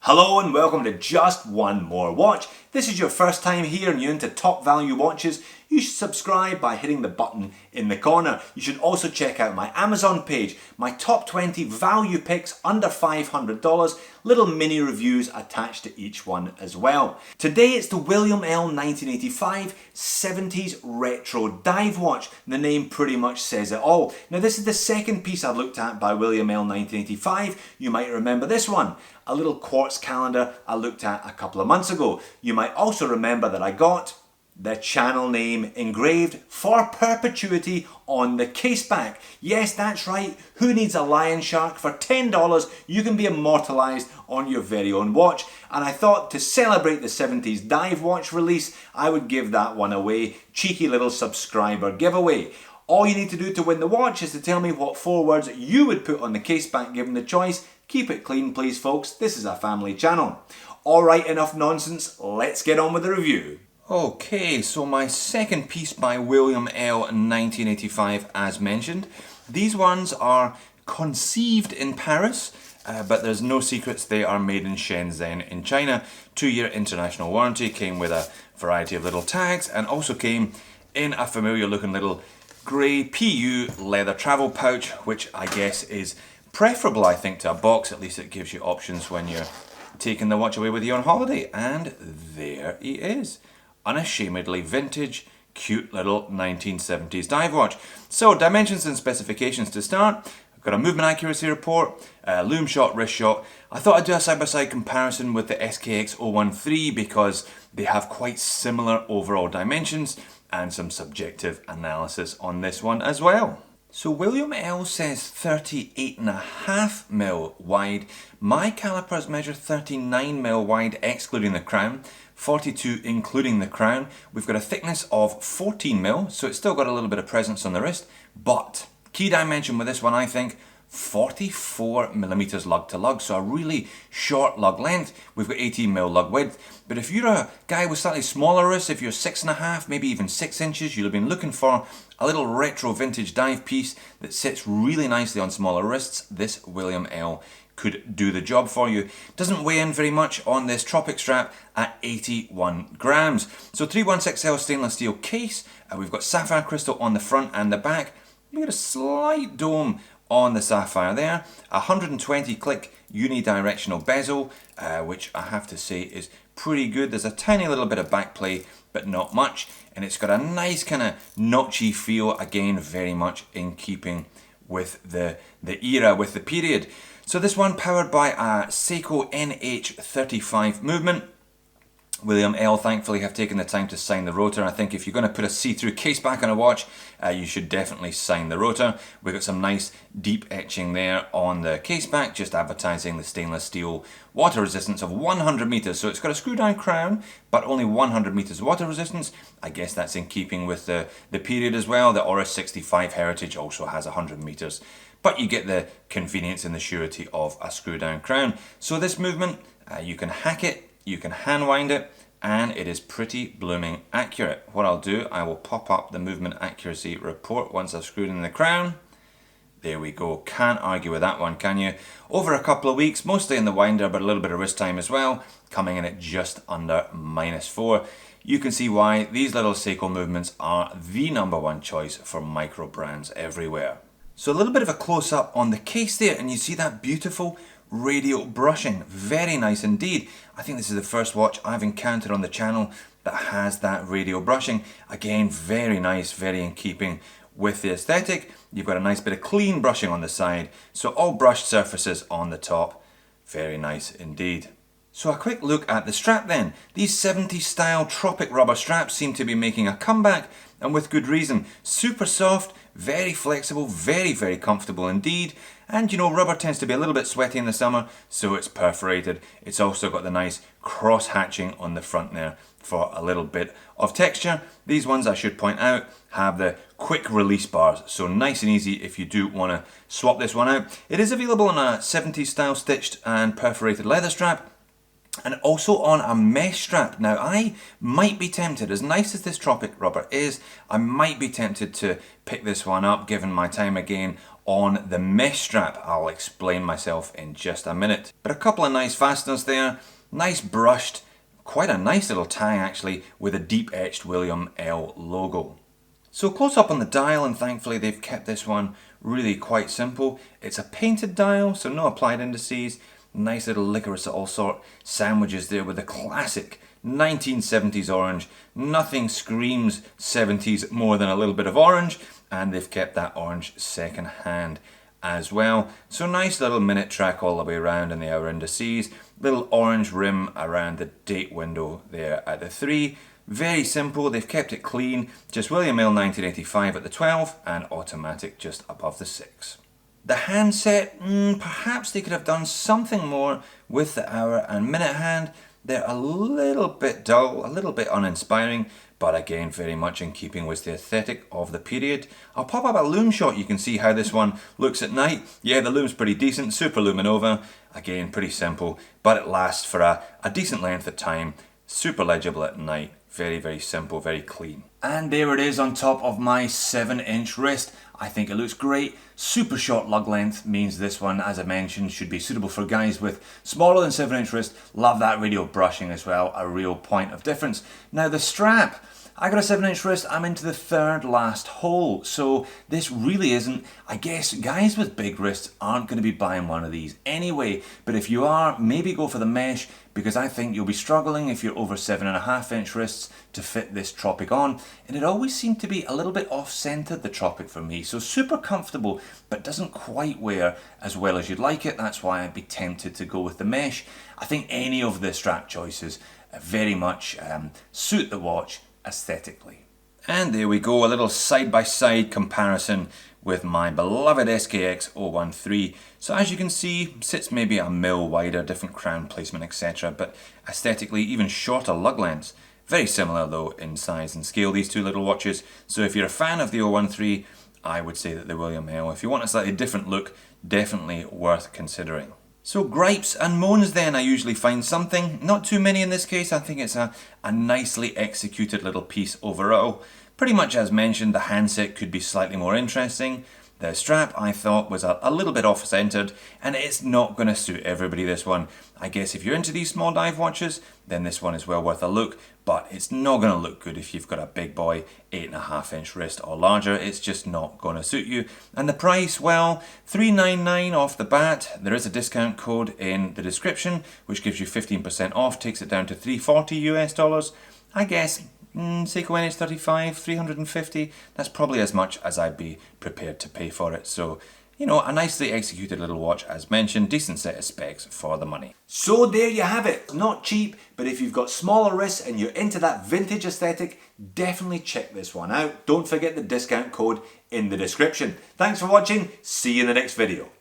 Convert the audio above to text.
Hello and welcome to Just One More Watch. If this is your first time here and you're into top value watches, you should subscribe by hitting the button in the corner. You should also check out my Amazon page, my top 20 value picks under $500, little mini reviews attached to each one as well. Today it's the WilliamL 1985 70s Retro Dive Watch. The name pretty much says it all. Now this is the second piece I've looked at by WilliamL 1985. You might remember this one. A little quartz calendar I looked at a couple of months ago. You might also remember that I got the channel name engraved for perpetuity on the case back. Yes, that's right. Who needs a lion shark? For $10 you can be immortalised on your very own watch. And I thought to celebrate the 70s dive watch release, I would give that one away. Cheeky little subscriber giveaway. All you need to do to win the watch is to tell me what 4 words you would put on the case back given the choice. Keep it clean please folks, this is a family channel. Alright, enough nonsense, let's get on with the review. Okay, so my second piece by WilliamL 1985 as mentioned. These ones are conceived in Paris, but there's no secrets, they are made in Shenzhen in China. 2-year international warranty, came with a variety of little tags and also came in a familiar looking little grey PU leather travel pouch, which I guess is preferable, I think, to a box. At least it gives you options when you're taking the watch away with you on holiday. And there he is. Unashamedly vintage, cute little 1970s dive watch. So dimensions and specifications to start. I've got a movement accuracy report, loom shot, wrist shot. I thought I'd do a side-by-side comparison with the SKX 013 because they have quite similar overall dimensions and some subjective analysis on this one as well. So WilliamL says 38.5mm wide. My calipers measure 39mm wide excluding the crown, 42 including the crown. We've got a thickness of 14mm, so it's still got a little bit of presence on the wrist, but key dimension with this one, I think, 44mm lug to lug, so a really short lug length. We've got 18mm lug width, but if you're a guy with slightly smaller wrists, if you're 6.5, maybe even 6 inches, you'll have been looking for a little retro vintage dive piece that sits really nicely on smaller wrists. This WilliamL could do the job for you. Doesn't weigh in very much on this Tropic strap at 81 grams. So 316L stainless steel case. We've got sapphire crystal on the front and the back. We've got a slight dome on the sapphire there. 120 click unidirectional bezel, which I have to say is pretty good. There's a tiny little bit of back play, but not much. And it's got a nice kind of notchy feel, again, very much in keeping with the era, with the period. So this one powered by a Seiko NH35 movement. WilliamL thankfully have taken the time to sign the rotor. I think if you're going to put a see-through case back on a watch, you should definitely sign the rotor. We've got some nice deep etching there on the case back, just advertising the stainless steel water resistance of 100 meters. So it's got a screw down crown, but only 100 meters water resistance. I guess that's in keeping with the period as well. The Aura 65 Heritage also has 100 meters. But you get the convenience and the surety of a screw down crown. So this movement, you can hack it, you can hand wind it, and it is pretty blooming accurate. What I'll do, I will pop up the movement accuracy report once I've screwed in the crown. There we go, can't argue with that one, can you? Over a couple of weeks, mostly in the winder, but a little bit of wrist time as well, coming in at just under -4. You can see why these little Seiko movements are the #1 choice for micro brands everywhere. So a little bit of a close-up on the case there, and you see that beautiful radial brushing. Very nice indeed. I think this is the first watch I've encountered on the channel that has that radial brushing. Again, very nice, very in keeping with the aesthetic. You've got a nice bit of clean brushing on the side, so all brushed surfaces on the top. Very nice indeed. So a quick look at the strap then. These 70s style Tropic rubber straps seem to be making a comeback, and with good reason. Super soft, very flexible, very, very comfortable indeed. And you know, rubber tends to be a little bit sweaty in the summer, so it's perforated. It's also got the nice cross hatching on the front there for a little bit of texture. These ones, I should point out, have the quick release bars, so nice and easy if you do want to swap this one out. It is available on a 70s style stitched and perforated leather strap, and also on a mesh strap. Now I might be tempted, as nice as this Tropic rubber is, I might be tempted to pick this one up given my time again on the mesh strap. I'll explain myself in just a minute. But a couple of nice fasteners there, nice brushed, quite a nice little tag actually, with a deep etched WilliamL logo. So close up on the dial, and thankfully they've kept this one really quite simple. It's a painted dial, so no applied indices. Nice little licorice all sort sandwiches there with the classic 1970s orange. Nothing screams 70s more than a little bit of orange, and they've kept that orange second hand as well. So nice little minute track all the way around in the hour indices. Little orange rim around the date window there at the 3. Very simple, they've kept it clean, just WilliamL 1985 at the 12 and automatic just above the 6. The handset, perhaps they could have done something more with the hour and minute hand. They're a little bit dull, a little bit uninspiring, but again very much in keeping with the aesthetic of the period. I'll pop up a loom shot, you can see how this one looks at night. Yeah, the loom's pretty decent, super luminova, again pretty simple, but it lasts for a decent length of time. Super legible at night, very, very simple, very clean. And there it is on top of my 7-inch wrist. I think it looks great. Super short lug length means this one, as I mentioned, should be suitable for guys with smaller than 7-inch wrist. Love that radial brushing as well, a real point of difference. Now the strap, I got a 7-inch wrist, I'm into the third last hole, so this really isn't, I guess guys with big wrists aren't going to be buying one of these anyway, but if you are, maybe go for the mesh, because I think you'll be struggling if you're over 7.5-inch wrists to fit this Tropic on, and it always seemed to be a little bit off-centered, the Tropic for me, so super comfortable, but doesn't quite wear as well as you'd like it. That's why I'd be tempted to go with the mesh. I think any of the strap choices very much suit the watch aesthetically. And there we go, a little side-by-side comparison with my beloved SKX 013. So as you can see, sits maybe a mil wider, different crown placement, etc. But aesthetically, even shorter lug lengths. Very similar though in size and scale, these two little watches. So if you're a fan of the 013, I would say that the WilliamL, if you want a slightly different look, definitely worth considering. So gripes and moans then, I usually find something. Not too many in this case, I think it's a nicely executed little piece overall. Pretty much as mentioned, the handset could be slightly more interesting. The strap I thought was a little bit off-centered, and it's not going to suit everybody, this one. I guess if you're into these small dive watches, then this one is well worth a look, but it's not going to look good if you've got a big boy 8.5-inch wrist or larger. It's just not going to suit you. And the price, well, $399 off the bat. There is a discount code in the description, which gives you 15% off, takes it down to $340 US. I guess Seiko NH35, 350, that's probably as much as I'd be prepared to pay for it. So, you know, a nicely executed little watch, as mentioned, decent set of specs for the money. So there you have it. Not cheap, but if you've got smaller wrists and you're into that vintage aesthetic, definitely check this one out. Don't forget the discount code in the description. Thanks for watching. See you in the next video.